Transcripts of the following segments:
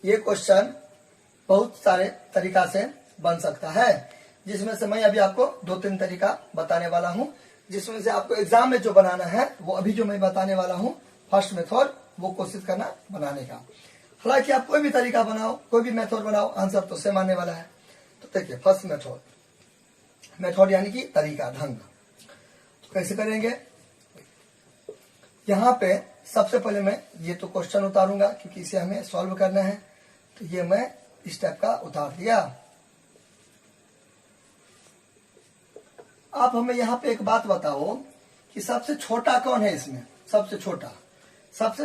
ये क्वेश्चन बहुत सारे तरीका से बन सकता है, जिसमें से मैं अभी आपको 2-3 तरीका बताने वाला हूं, जिसमें से आपको एग्जाम में जो बनाना है वो अभी जो मैं बताने वाला हूं फर्स्ट मेथड, वो कोशिश करना बनाने का। हालांकि आप कोई भी तरीका बनाओ, कोई भी मेथड बनाओ, आंसर तो सेम आने वाला है। तो देखिए फर्स्ट मेथड यानी कि तरीका, ढंग। तो कैसे करेंगे, यहाँ पे सबसे पहले मैं ये तो क्वेश्चन उतारूंगा क्योंकि इसे हमें सॉल्व करना है। तो ये मैं इस टाइप का उतार दिया। आप हमें यहाँ पे एक बात बताओ कि सबसे छोटा कौन है इसमें, सबसे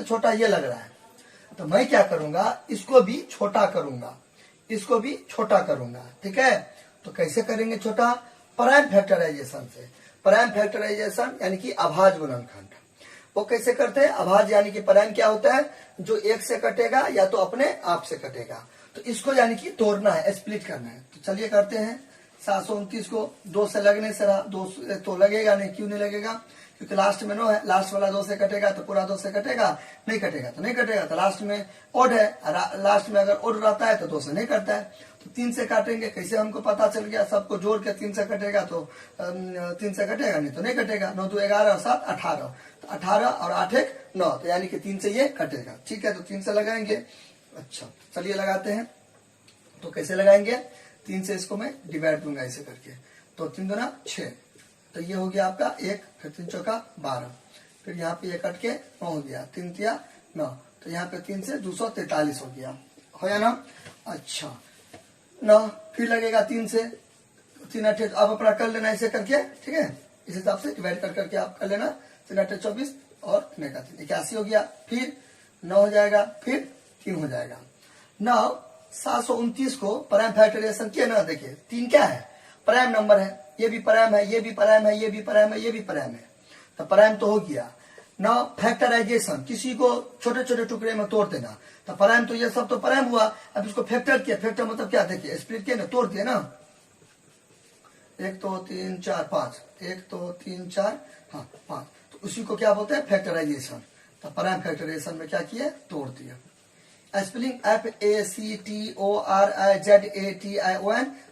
छोटा ये लग रहा है। तो मैं क्या करूंगा, इसको भी छोटा करूंगा, इसको भी छोटा करूंगा, ठीक है। तो कैसे करेंगे छोटा, प्राइम फैक्टराइजेशन से। प्राइम फैक्टराइजेशन यानी कि अभाज्य गुणनखंड। वो कैसे करते हैं, अभाज्य यानी कि प्राइम क्या होता है, जो एक से कटेगा या तो अपने आप से कटेगा। तो इसको यानी कि तोड़ना है, स्प्लिट करना है। तो चलिए करते हैं। 729 को 2 से लगने से रहा, 2 तो लगेगा नहीं, क्यों नहीं लगेगा, क्योंकि लास्ट में 9 है, लास्ट वाला 2 से कटेगा तो पूरा 2 से कटेगा, नहीं कटेगा तो नहीं कटेगा। तो लास्ट में ओड है, लास्ट में अगर ओड रहता है तो 2 से नहीं कटता है। तो 3 से काटेंगे, कैसे हमको पता चल गया, सबको जोड़ के 3 से कटेगा तो 3 से कटेगा, नहीं तो नहीं कटेगा। 9 2 11 और 7 18, तो 18 और 8 1 9, तो यानी कि 3 से ये कटेगा, ठीक है। तो 3 से लगाएंगे। अच्छा चलिए लगाते हैं। तो कैसे लगाएंगे, 3 से इसको मैं डिवाइड दूंगा ऐसे करके। तो 3 दूना 6, तो ये हो गया आपका 1, फिर 3 चौका 12, फिर यहाँ पे ये कट के 9 हो गया, 3 तिया 9, तो यहाँ पे 3 से 243 हो गया, हो या ना। अच्छा 9 फिर लगेगा 3 से, 3 8, आप अपना कर लेना ऐसे करके, ठीक है। इस हिसाब से डिवाइड कर करके आप कर लेना। 3 8 24 और 3 81 हो गया, फिर 9 हो जाएगा, फिर 3 हो जाएगा। 9 729 को प्राइम फैक्टराइजेशन किया ना, देखिए 3 क्या है, प्राइम नंबर है, ये भी प्राइम है, ये भी प्राइम है, ये भी प्राइम है, ये भी प्राइम है, तो प्राइम तो हो गया। नाउ फैक्टराइजेशन, किसी को छोटे छोटे टुकड़े में तोड़ देना, तो प्राइम तो ये सब तो प्राइम हुआ। अब इसको फैक्टर किया, फैक्टर मतलब क्या, देखिए स्प्लिट किया ना, तोड़ दिया ना, 1 2 3 4 5, 1 2 3 4 हाँ 5, तो उसी को क्या बोलते हैं, फैक्टराइजेशन। तो प्राइम फैक्टराइजेशन में क्या किया, तोड़ दिया। स्पेलिंग FACTORIZATION,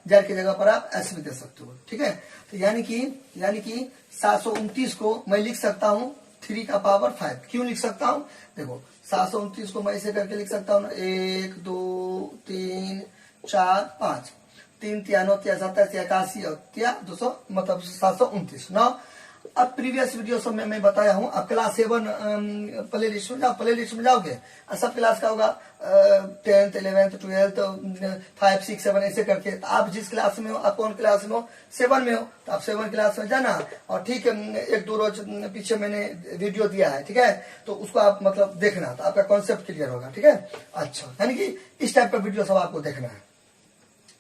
जेड की जगह पर आप एस भी दे सकते हो, ठीक है। तो यानी कि 729 को मैं लिख सकता हूँ 3 का पावर 5। क्यों लिख सकता हूँ, देखो 729 को मैं ऐसे करके लिख सकता हूँ 1 2 3 4 5, 3 तिया 9 तिया 27 तिया 81 और तिया 200, मतलब 729 9। अब प्रीवियस वीडियो सब में मैं बताया हूँ, अब क्लास 7 प्ले लिस्ट में जाओ, प्ले लिस्ट में जाओगे सब क्लास का होगा, 10th 11th 12th 5 6 7 ऐसे करके। तो आप जिस क्लास में हो, आप कौन क्लास में हो, 7 में हो, तो आप 7 क्लास में जाना, और ठीक है 1-2 रोज पीछे मैंने वीडियो दिया है, ठीक है, तो उसको आप मतलब देखना, तो आपका कॉन्सेप्ट क्लियर होगा, ठीक है। अच्छा यानी कि इस टाइप का वीडियो सब आपको देखना है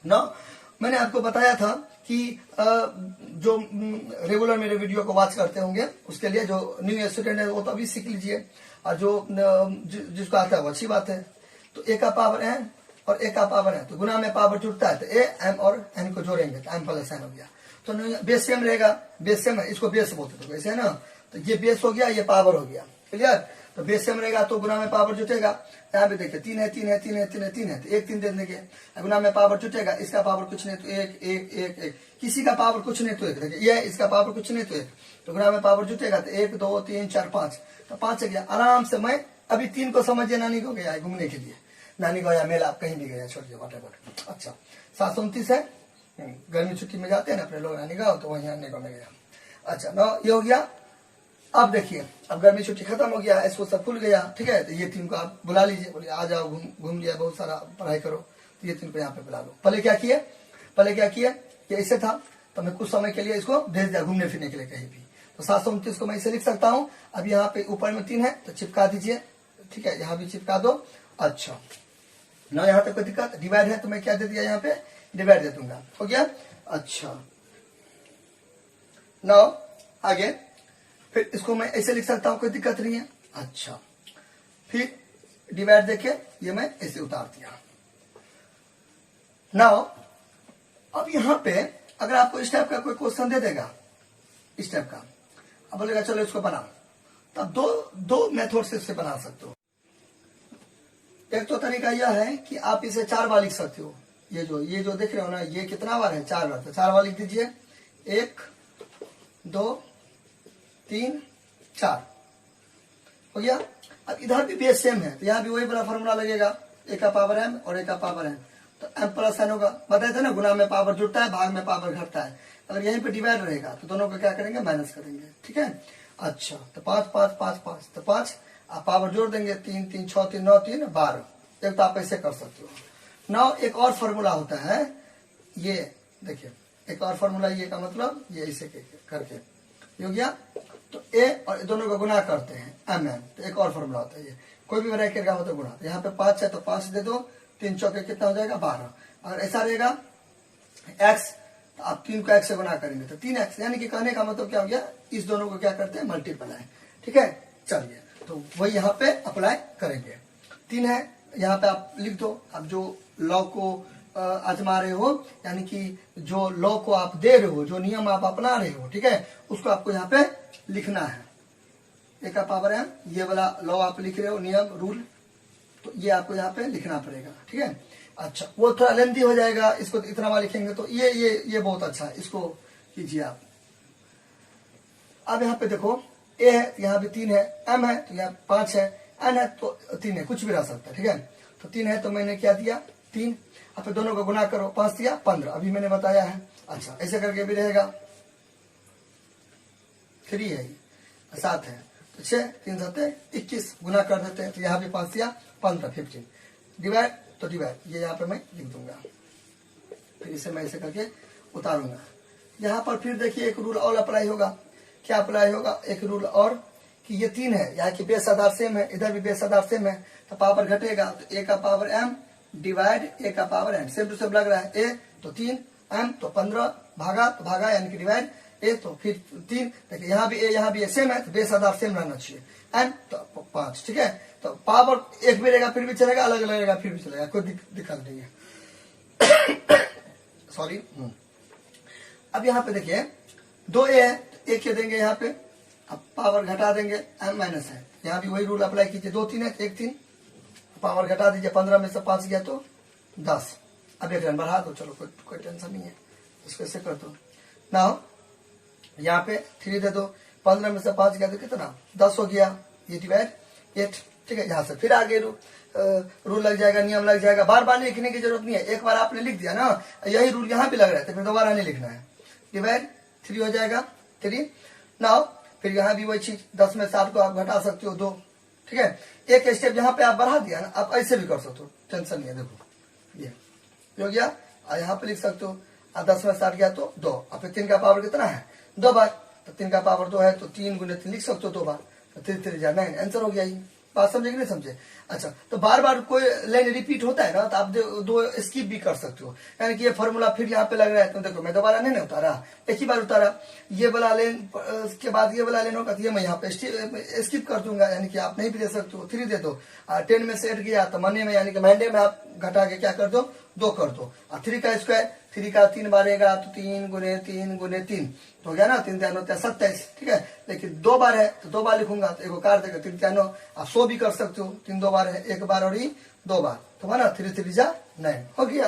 ना। मैंने आपको बताया था कि जो रेगुलर मेरे वीडियो को वॉच करते होंगे उसके लिए, जो न्यू स्टूडेंट है वो तो अभी सीख लीजिए, और जो जिसको आता है वो अच्छी बात है। तो ए का पावर एन और ए का पावर है, तो गुना में पावर जुड़ता है, तो ए एम और एन को जोड़ेंगे तो एम प्लस एन हो गया। तो बेस सेम रहेगा, बेस सेम है, इसको बेस बोलते थे वैसे है ना। तो ये बेस हो गया, ये पावर हो गया, क्लियर। तो बेस सेम रहेगा तो गुना में पावर जुटेगा। यहाँ पे देखिए 3 है 3 है 3 है 3 है 3 है, तो 1 3 दे देंगे, गुना में पावर जुटेगा। इसका पावर कुछ नहीं तो 1 1 1 1, किसी का पावर कुछ नहीं तो 1, देखिए ये इसका पावर कुछ नहीं तो 1, तो गुना में पावर जुटेगा तो 1 2 3 4 5, तो 5 आ गया आराम से। मैं अभी 3 को समझिए, नानी को गया है घूमने के लिए, नानी को या मेला आप कहीं भी गया, छोड़िए वॉटेवर। अच्छा 729 है, गर्मी छुट्टी में जाते हैं ना अपने लोग नानी गाँव, तो वहीं आने को में गया। अच्छा ना ये हो गया। अब देखिए अब गर्मी छुट्टी खत्म हो गया, इसको सब खुल गया, ठीक है। तो ये 3 को आप बुला लीजिए, बोलिए आ जाओ, घूम लिया, बहुत सारा पढ़ाई करो, तो ये 3 को यहाँ पे बुला लो। पहले क्या किए, ये ऐसे था, तो मैं कुछ समय के लिए इसको भेज दिया घूमने फिरने के लिए कहीं भी। तो 729 को मैं इसे लिख सकता हूँ। अब यहाँ पे ऊपर में 3 है तो चिपका दीजिए, ठीक है, यहाँ भी चिपका दो। अच्छा ना यहाँ तक कोई दिक्कत, डिवाइड है तो मैं क्या दे दिया, यहाँ पे डिवाइड दे दूंगा, हो गया। अच्छा नाउ आगे, फिर इसको मैं ऐसे लिख सकता हूं, कोई दिक्कत नहीं है। अच्छा फिर डिवाइड देके ये मैं ऐसे उतार दिया। नाउ अब यहां पे अगर आपको इस टाइप का कोई क्वेश्चन दे देगा, इस टाइप का, अब बोलेगा चलो इसको बनाओ, तो दो मेथड से इससे बना सकते हो। एक तो तरीका यह है कि आप इसे 4 बार लिख सकते हो। ये जो देख रहे हो ना, ये कितना बार है, 4 बार। तो 4 बार लिख दीजिए, 1 2 3 4 हो गया। अब इधर भी बेस सेम है, तो यहाँ भी वही बड़ा फॉर्मूला लगेगा, ए का पावर m और ए का पावर n। तो m प्लस n होगा, बताए थे ना, गुना में पावर जुड़ता है, भाग में पावर घटता है। अगर यहीं पे डिवाइड रहेगा तो दोनों को क्या करेंगे, माइनस करेंगे, ठीक है। अच्छा, तो 5 5 5 5, तो 5 आप पावर जोड़ देंगे, 3 3 6 3 9 3 12। एक तो आप ऐसे कर सकते हो। नाउ एक और फॉर्मूला होता है, ये देखिए, एक और फॉर्मूला, ये का मतलब ये ऐसे करके हो गया। तो ए और दोनों का गुना करते हैं, एम एम। तो एक और फॉर्मूला होता है, ये कोई भी ब्रैकेट का हो तो गुना। तो यहाँ पे 5 है तो 5 दे दो, 3 चौके कितना हो जाएगा, 12। अगर ऐसा रहेगा x, तो आप 3 को x से गुना करेंगे तो 3x, यानी कि कहने का मतलब क्या हो गया, इस दोनों को क्या करते हैं, मल्टीप्लाई, ठीक है। चलिए, तो वही यहाँ पे अप्लाई करेंगे। 3 है, यहाँ पे आप लिख दो। अब जो लॉ को आजमा रहे हो, यानी कि जो लॉ को आप दे रहे हो, जो नियम आप अपना रहे हो, ठीक है, उसको आपको यहाँ पे लिखना है। ए का पावर m, ये वाला लॉ आप लिख रहे हो, नियम रूल, तो ये आपको यहाँ पे लिखना पड़ेगा, ठीक है। अच्छा, वो थोड़ा लेंथी हो जाएगा, इसको इतना बार लिखेंगे तो ये बहुत अच्छा है, इसको कीजिए आप। अब यहाँ पे देखो, ए है, यहाँ भी 3 है, m है तो यहाँ 5 है, n है तो 3 है, कुछ भी रह सकता है, ठीक है। तो 3 है तो मैंने क्या दिया, 3। अब फिर दोनों को गुना करो, 5 दिया 15, अभी मैंने बताया है। अच्छा, ऐसे करके भी रहेगा, 3 है, 7 है तो 6 3 7 21, गुना कर देते हैं। तो यहाँ भी 5 दिया 15 15, डिवाइड तो डिवाइड, ये यहाँ पे मैं लिख दूंगा, फिर इसे मैं ऐसे करके उतारूंगा। यहाँ पर फिर देखिए एक रूल और अप्लाई होगा। क्या अप्लाई होगा, एक रूल और, कि ये 3 है, यहाँ की बेस आधार सेम है, इधर भी बेस आधार सेम है, तो पावर घटेगा। तो ए का पावर m डिवाइड ए का power n, same to same लग रहा है। ए तो 3, m तो 15, भागा तो भागा, यानी कि डिवाइड ए तो फिर 3। देखिए यहाँ भी ए यहाँ भी ए सेम है, तो बेस आधार सेम रहना चाहिए। n तो 5, ठीक है। तो पावर एक भी रहेगा फिर भी चलेगा, अलग अलग रहेगा फिर भी चलेगा, कोई दिक्कत नहीं है। सॉरी। अब यहाँ पे देखिए 2a है, तो एक देंगे यहाँ पे, अब पावर घटा देंगे, m माइनस है, यहाँ भी वही रूल अप्लाई कीजिए। 2 3 है, 1 3, पावर घटा दीजिए, 15 में से 5 गया तो 10। अब एक रन बढ़ा दो, चलो कोई टेंशन नहीं है, इसको ऐसे कर दो। नाउ यहाँ पे 3 दे दो, 15 में से 5 गया तो कितना, 10 हो गया, ये डिवाइड 8, ठीक है। यहाँ से फिर आगे रूल लग जाएगा, नियम लग जाएगा, बार बार लिखने की जरूरत नहीं है, एक बार आपने लिख दिया ना, यही रूल यहाँ भी लग रहा है, तो फिर दोबारा नहीं लिखना है। डिवाइड 3 हो जाएगा 3। नाउ फिर यहाँ भी वही चीज, 10 में 7 को आप घटा सकते हो 2, ठीक है। एक स्टेप यहाँ पे आप बढ़ा दिया ना, आप ऐसे भी कर सकते हो, टेंशन नहीं है। देखो ये हो गया, और यहाँ पे लिख सकते हो, 10 में 7 गया तो 2, और फिर 3 का पावर कितना है, 2 बार, तो 3 का पावर 2 है तो 3 गुने 3 लिख सकते हो 2 बार, तो 3 3 9, आंसर हो गया। ये बात समझे कि नहीं समझे। अच्छा, तो बार बार कोई लाइन रिपीट होता है ना, तो आप 2 स्किप भी कर सकते हो, यानी कि ये फॉर्मूला फिर यहाँ पे लग रहा है, तो देखो मैं दोबारा नहीं उतारा, एक ही बार उतारा, ये वाला लाइन के बाद ये वाला लाइन होगा, तो ये मैं यहाँ पे स्किप कर दूंगा, यानी कि आप नहीं भी दे सकते हो, 3 दे दो। 10 में से 8 गया तो महीने में, यानी कि महीने में आप घटा के क्या कर दो, 2 कर दो। और 3 का स्क्वायर, 3 का 3 बारेगा तो 3 गुने 3 गुने 3 तो हो गया ना, 3 3 होता है 27, ठीक है। लेकिन 2 बार है तो 2 बार लिखूंगा, तो एक कार देगा 3 3 आप 100 भी कर सकते हो, 3 2 बार है, 1 बार और 2 बार, तो है ना, 3 3 जा 9 हो गया।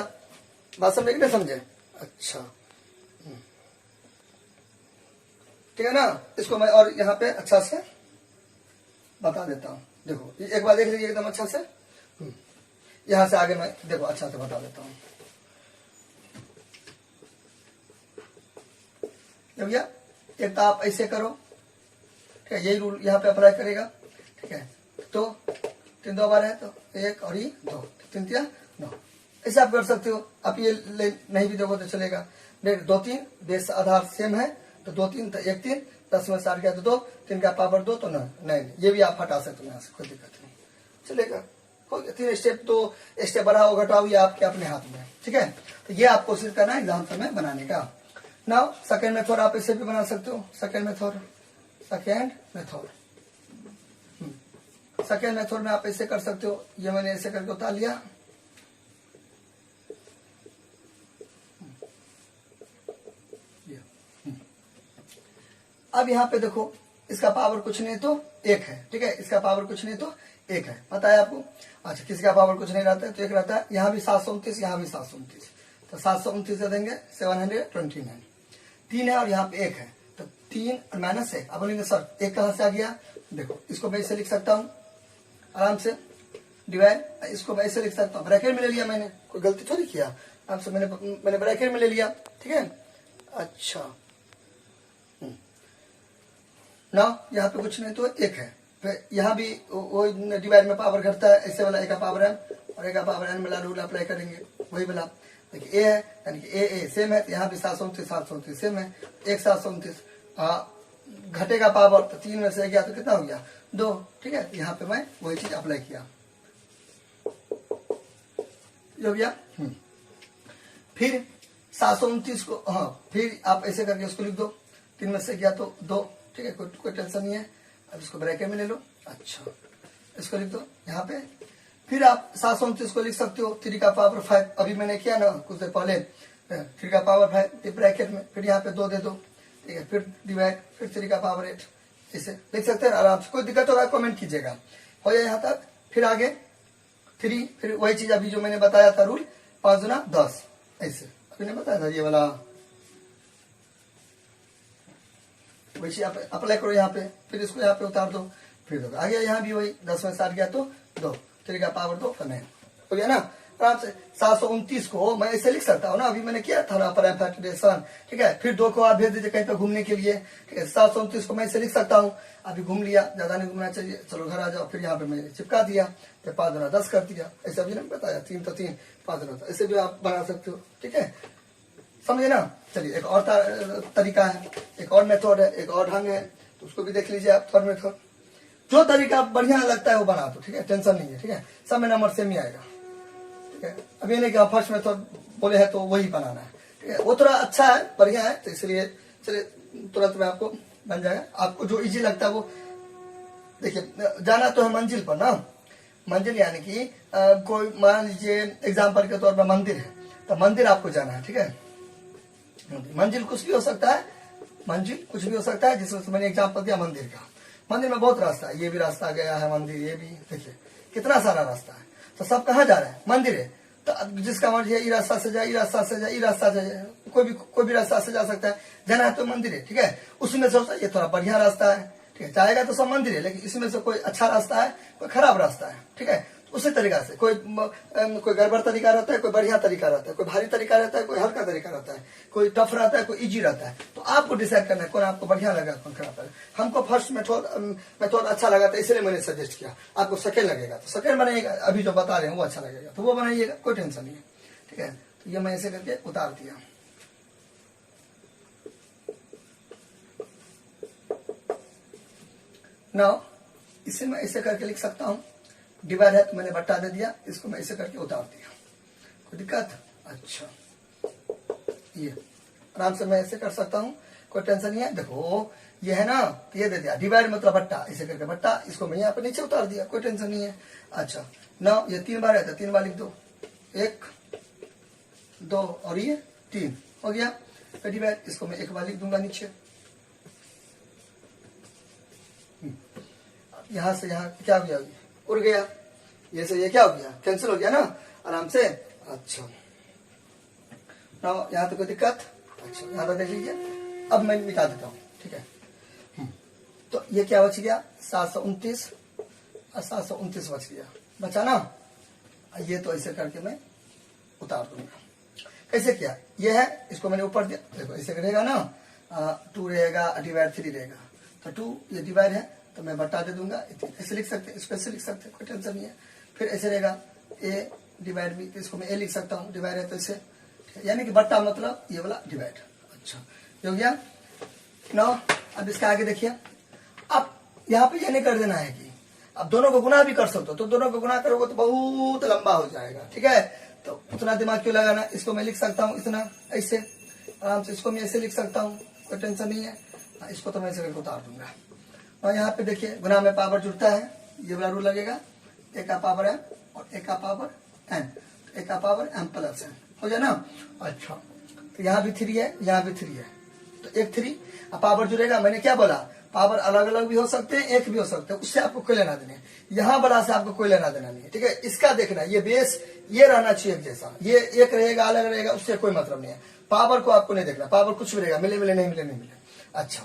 बात समझे कि नहीं समझे। अच्छा, ठीक है ना, इसको मैं और यहाँ पे अच्छा से बता देता हूँ। देखो एक बार देख लीजिए एकदम अच्छा से, यहाँ से आगे मैं देखो अच्छा से बता देता हूँ। भैया एक तो आप ऐसे करो, ठीक है, यही रूल यहाँ पे अप्लाई करेगा, ठीक है। तो 3 2 बार है तो 1 और 2, 3 3 9, ऐसे आप कर सकते हो। आप ये नहीं भी देखो तो चलेगा। 2 3 बेस आधार सेम है, तो 2 3 तो 1 3, 10 में 7 गया तो 2, 3 का पावर 2 तो 9, ये भी आप हटा सकते हो यहाँ से, कोई दिक्कत नहीं, चलेगा। 3 स्टेप, 2 स्टेप बढ़ाओ घटाओ, ये आपके अपने हाथ में, ठीक है। तो ये आप कोशिश करना है एग्जाम समय बनाने का। नाउ सेकेंड मेथड आप इसे भी बना सकते हो। सेकेंड मेथड में आप ऐसे कर सकते हो, ये मैंने ऐसे करके उतार लिया। अब यहाँ पे देखो, इसका पावर कुछ नहीं तो 1 है, ठीक है, इसका पावर कुछ नहीं तो एक है, पता है आपको। अच्छा, किसी का पावर कुछ नहीं रहता है तो एक रहता है। यहाँ भी 729, यहाँ भी 729, तो 729 से देंगे 729। 3 है और यहाँ पे 1 है, तो 3 माइनस 1। अब बोलेंगे सर 1 कहाँ से आ गया? देखो इसको मैं ऐसे लिख सकता हूँ आराम से, डिवाइड, इसको मैं ऐसे लिख सकता हूँ, ब्रैकेट में ले लिया मैंने, कोई गलती थोड़ी किया, आराम से मैंने ब्रैकेट में ले लिया, ठीक है। अच्छा ना, यहाँ पे कुछ नहीं तो 1 है। फिर यहाँ भी वो डिवाइड में पावर घटता है, ऐसे वाला 1 का पावर m और 1 का पावर n वाला रूल अप्लाई करेंगे, वही वाला। देखिए ए है, यानी कि ए सेम है, तो यहाँ भी 729 सेम है। 1 729 घटेगा पावर, तो 3 में से गया तो कितना हो गया? 2, ठीक है। यहाँ पे मैं वही चीज अप्लाई किया, हो गया। फिर 729 को, हाँ, फिर आप ऐसे करके उसको लिख दो, 3 में से गया तो 2, ठीक है, कोई टेंशन नहीं है। अब इसको ब्रैकेट में ले लो, अच्छा इसको लिख दो यहाँ पे। फिर आप 729 को लिख सकते हो 3 का पावर 5, अभी मैंने किया ना कुछ देर पहले, 3 का पावर 5 ब्रैकेट में, फिर यहाँ पे 2 दे दो, ठीक है, फिर डिवाइड, फिर 3 का पावर 8, इसे लिख सकते हैं आराम से। कोई दिक्कत होगा कमेंट कीजिएगा, हो जाए यहाँ तक। फिर आगे 3, फिर वही चीज अभी जो मैंने बताया था रूल, 5 गुना 10, ऐसे अभी ने बताया था ये वाला, वही चीज अप्लाई करो यहाँ पे। फिर इसको यहाँ पे उतार दो, फिर दो आगे, यहाँ भी वही 10 में 7 गया तो 2, 3 का पावर 2 करना हो गया ना आराम से। 729 को मैं ऐसे लिख सकता हूँ ना, अभी मैंने किया था ना पर फैक्टराइजेशन, ठीक है। फिर 2 को आप भेज दीजिए कहीं पे घूमने के लिए, ठीक है। 729 को मैं ऐसे लिख सकता हूँ, अभी घूम लिया, ज्यादा नहीं घूमना चाहिए, चलो घर आ जाओ। फिर यहाँ पे मैंने चिपका दिया, फिर 5 गुना 10 कर दिया, ऐसे अभी नहीं बताया, 3 तो 3, 5 गुना, ऐसे भी आप बना सकते हो, ठीक है, समझे ना। चलिए एक और तरीका है, एक और मेथड है, एक और ढंग है, तो उसको भी देख लीजिए आप। थर्ड मेथड, जो तरीका बढ़िया लगता है वो बना दो, ठीक है, टेंशन नहीं है, ठीक है। सब में नंबर सेम ही आएगा, ठीक है। अभी नहीं कि फर्स्ट मेथड बोले है तो वही बनाना है, ठीक है। वो थोड़ा अच्छा है, बढ़िया है, तो इसलिए चलिए तुरंत में आपको बन जाएगा। आपको जो इजी लगता है वो देखिए। जाना तो है मंजिल पर ना, मंजिल यानी कि कोई मान लीजिए एग्जाम्पल के तौर पर मंदिर है, तो मंदिर आपको जाना है, ठीक है। मंजिल कुछ भी हो सकता है, मंजिल कुछ भी हो सकता है, जिसमें मैंने एग्जाम्पल दिया मंदिर का। मंदिर में बहुत रास्ता है, ये भी रास्ता गया है मंदिर, ये भी देखिए कितना सारा रास्ता है, तो सब कहाँ जा रहे हैं? मंदिर है, तो जिसका मर्जी है, ई रास्ता से जाए, ई रास्ता से जाए, ई रास्ता से जाए, कोई भी रास्ता से जा सकता है, जाना है तो मंदिर है, ठीक है। उसमें से ये थोड़ा बढ़िया रास्ता है, ठीक है, जाएगा तो सब मंदिर है, लेकिन इसमें से कोई अच्छा रास्ता है, कोई खराब रास्ता है, ठीक है। उसी तरीका से कोई गड़बड़ तरीका रहता है, कोई बढ़िया तरीका रहता है, कोई भारी तरीका रहता है, कोई हल्का तरीका रहता है, कोई टफ रहता है, कोई इजी रहता है। तो आपको डिसाइड करना है कौन आपको बढ़िया लगा, कौन खराब लगा। हमको फर्स्ट मेथड अच्छा लगा था, इसलिए मैंने सजेस्ट किया। आपको सेकेंड लगेगा तो सेकेंड बनाइएगा, अभी जो बता रहे हैं वो अच्छा लगेगा तो वो बनाइएगा, कोई टेंशन नहीं है, ठीक है। तो ये मैं ऐसे करके उतार दिया। नाउ इसे मैं ऐसे करके लिख सकता हूँ, डिवाइड है तो मैंने बट्टा दे दिया, इसको मैं ऐसे करके उतार दिया, कोई दिक्कत? अच्छा, ये आराम से मैं ऐसे कर सकता हूँ, कोई टेंशन नहीं है। देखो ये है ना, तो ये दे दिया, डिवाइड मतलब बट्टा, ऐसे करके बट्टा, इसको मैं यहाँ पे नीचे उतार दिया, कोई टेंशन नहीं है। अच्छा ना, ये 3 बार है तो 3 बार लिख दो, 1 2 और ये 3 हो गया। फिर डिवाइड, इसको मैं 1 बार लिख दूंगा नीचे, यहाँ से यहाँ क्या हो गया, उड़ गया, ये से ये क्या हो गया, कैंसिल हो गया ना आराम से। अच्छा ना, यहाँ तो कोई दिक्कत? अच्छा यहाँ तो देख लीजिए, अब मैं मिटा देता हूँ, ठीक है। तो ये क्या बच गया, 729 और 729 बच गया, बचा ना। ये तो ऐसे करके मैं उतार दूंगा। कैसे किया, ये है, इसको मैंने ऊपर दिया, देखो ऐसे रहेगा ना, 2 रहेगा, डिवाइड 3 रहेगा, तो 2 ये डिवाइड है तो मैं बट्टा दे दूंगा, ऐसे लिख सकते हैं, इसको ऐसे लिख सकते हैं, कोई टेंशन नहीं है। फिर ऐसे रहेगा ए डिवाइड भी, तो इसको मैं ए लिख सकता हूँ, डिवाइड है तो इसे, यानी कि बट्टा मतलब ये वाला डिवाइड। अच्छा ये हो गया ना। अब इसका आगे देखिए, अब यहाँ पे ये नहीं कर देना है कि अब दोनों को गुना भी कर सकते हो, तो दोनों को गुना करोगे तो बहुत लंबा हो जाएगा, ठीक है। तो उतना दिमाग क्यों लगाना, इसको मैं लिख सकता हूँ इतना, ऐसे आराम से, इसको मैं ऐसे लिख सकता हूँ, कोई टेंशन नहीं है। इसको तो मैं ऐसे करके उतार दूंगा। और यहाँ पे देखिए गुना में पावर जुड़ता है, ये वाला रूल लगेगा, ए का पावर m और ए का पावर n, ए का पावर m प्लस n हो जाए ना। अच्छा तो यहाँ भी 3 है, यहाँ भी 3 है, तो एक 3 अब पावर जुड़ेगा, मैंने क्या बोला, पावर अलग अलग भी हो सकते हैं, एक भी हो सकते हैं, उससे आपको कोई लेना देना है। यहाँ वाला से आपको कोई लेना देना नहीं है, ठीक है। इसका देखना, ये बेस ये रहना चाहिए एक जैसा, ये एक रहेगा अलग रहेगा, उससे कोई मतलब नहीं है। पावर को आपको नहीं देखना, पावर कुछ भी रहेगा, मिले मिले नहीं मिले नहीं मिले। अच्छा,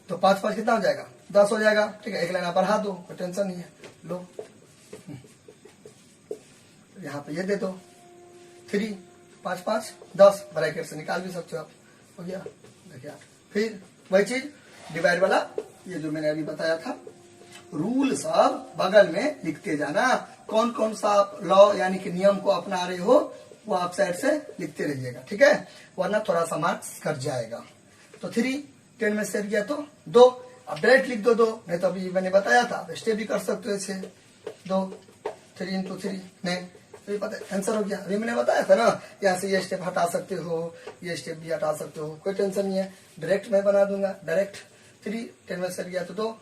तो 5 5 कितना हो जाएगा, 10 हो जाएगा, ठीक है। एक लाइन बढ़ा दो, कोई टेंशन नहीं है। लो यहाँ पे ये दे दो 3 5 5 10, ब्रैकेट से निकाल भी सकते हो आप, हो गया। देखिए फिर वही चीज डिवाइड वाला, ये जो मैंने अभी बताया था, रूल सब बगल में लिखते जाना। कौन कौन सा लॉ यानी कि नियम को अपना रहे हो वो आप साइड से लिखते रहिएगा, ठीक है, वरना थोड़ा सा मार्क्स कट जाएगा। तो 3 10 में से गया तो 2, अब डायरेक्ट लिख दो 2, नहीं तो अभी मैंने बताया था स्टेप भी कर सकते हो ऐसे 2 3 into 3 नहीं तो ये पता आंसर हो गया। अभी मैंने बताया था ना, यहाँ से ये स्टेप हटा सकते हो, ये स्टेप भी हटा सकते हो, कोई टेंशन नहीं है। डायरेक्ट मैं बना दूंगा, डायरेक्ट 3 10 में से गया तो 2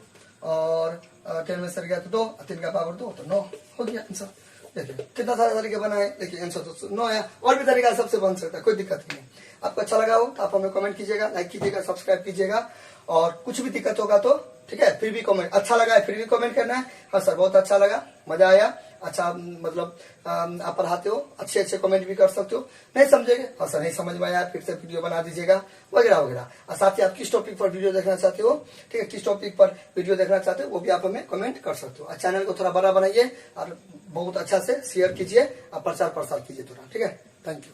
और 10 में से गया तो 2, 3 का पावर 2 तो 9 हो गया आंसर। देखिए कितना सारे तरीके बनाए, देखिए आंसर तो 9 है। और भी तरीका सबसे बन सकता है, कोई दिक्कत नहीं। आपको अच्छा लगा हो तो आप हमें कमेंट कीजिएगा, लाइक कीजिएगा, सब्सक्राइब कीजिएगा। और कुछ भी दिक्कत होगा तो ठीक है, फिर भी कमेंट, अच्छा लगा है फिर भी कमेंट करना है। हाँ सर बहुत अच्छा लगा, मजा आया, अच्छा मतलब आप पढ़ाते हो, अच्छे अच्छे कमेंट भी कर सकते हो। नहीं समझेंगे, हाँ सर नहीं समझ में आया, फिर से वीडियो बना दीजिएगा वगैरह वगैरह। और साथ ही आप किस टॉपिक पर वीडियो देखना चाहते हो, ठीक है, किस टॉपिक पर वीडियो देखना चाहते हो वो भी आप हमें कमेंट कर सकते हो। और चैनल को थोड़ा बड़ा बनाइए और बहुत अच्छा से शेयर कीजिए और प्रचार प्रसार कीजिए थोड़ा, ठीक है। Thank you.